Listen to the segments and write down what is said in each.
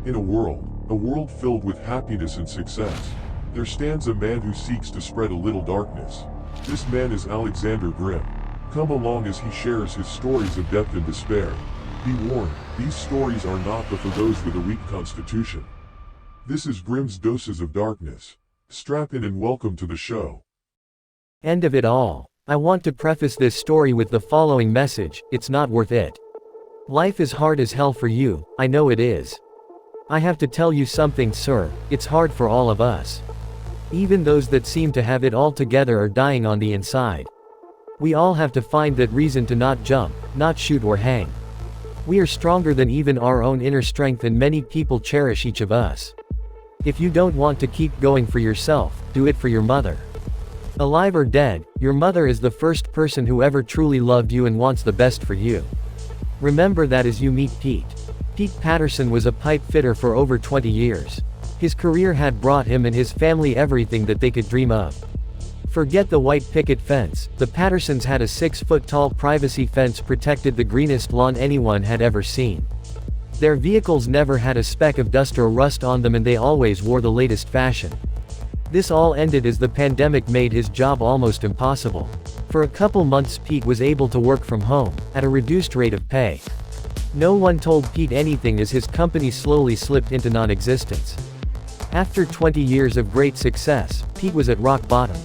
In a world filled with happiness and success, there stands a man who seeks to spread a little darkness. This man is Alexander Grimm. Come along as he shares his stories of death and despair. Be warned, these stories are not for those with a weak constitution. This is Grimm's Doses of Darkness. Strap in and welcome to the show. End of it all. I want to preface this story with the following message: it's not worth it. Life is hard as hell for you, I know it is. I have to tell you something, sir, it's hard for all of us. Even those that seem to have it all together are dying on the inside. We all have to find that reason to not jump, not shoot or hang. We are stronger than even our own inner strength, and many people cherish each of us. If you don't want to keep going for yourself, do it for your mother. Alive or dead, your mother is the first person who ever truly loved you and wants the best for you. Remember that as you meet Pete. Pete Patterson was a pipe fitter for over 20 years. His career had brought him and his family everything that they could dream of. Forget the white picket fence, the Pattersons had a 6-foot-tall privacy fence protected the greenest lawn anyone had ever seen. Their vehicles never had a speck of dust or rust on them, and they always wore the latest fashion. This all ended as the pandemic made his job almost impossible. For a couple months Pete was able to work from home, at a reduced rate of pay. No one told Pete anything as his company slowly slipped into non-existence. After 20 years of great success, Pete was at rock bottom.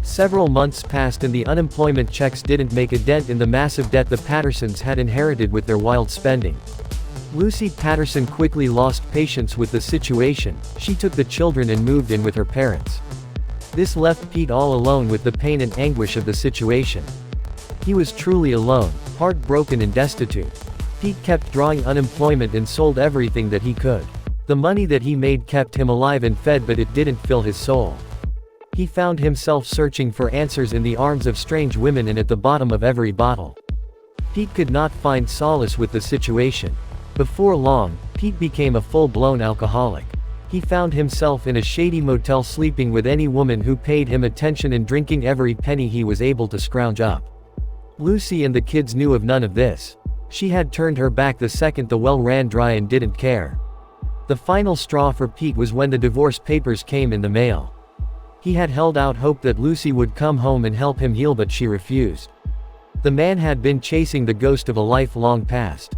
Several months passed and the unemployment checks didn't make a dent in the massive debt the Pattersons had inherited with their wild spending. Lucy Patterson quickly lost patience with the situation. She took the children and moved in with her parents. This left Pete all alone with the pain and anguish of the situation. He was truly alone, heartbroken and destitute. Pete kept drawing unemployment and sold everything that he could. The money that he made kept him alive and fed, but it didn't fill his soul. He found himself searching for answers in the arms of strange women and at the bottom of every bottle. Pete could not find solace with the situation. Before long, Pete became a full-blown alcoholic. He found himself in a shady motel sleeping with any woman who paid him attention and drinking every penny he was able to scrounge up. Lucy and the kids knew of none of this. She had turned her back the second the well ran dry and didn't care. The final straw for Pete was when the divorce papers came in the mail. He had held out hope that Lucy would come home and help him heal, but she refused. The man had been chasing the ghost of a life long past.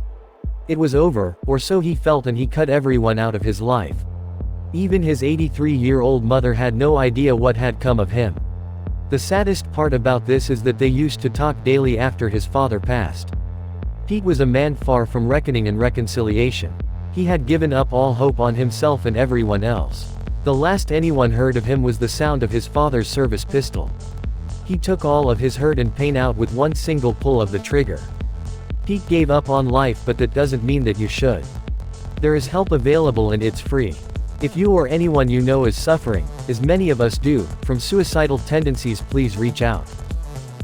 It was over, or so he felt, and he cut everyone out of his life. Even his 83-year-old mother had no idea what had come of him. The saddest part about this is that they used to talk daily after his father passed. Pete was a man far from reckoning and reconciliation. He had given up all hope on himself and everyone else. The last anyone heard of him was the sound of his father's service pistol. He took all of his hurt and pain out with one single pull of the trigger. Pete gave up on life, but that doesn't mean that you should. There is help available and it's free. If you or anyone you know is suffering, as many of us do, from suicidal tendencies, please reach out.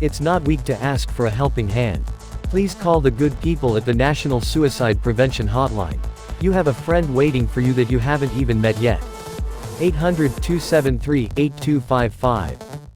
It's not weak to ask for a helping hand. Please call the good people at the National Suicide Prevention Hotline. You have a friend waiting for you that you haven't even met yet. 800-273-8255.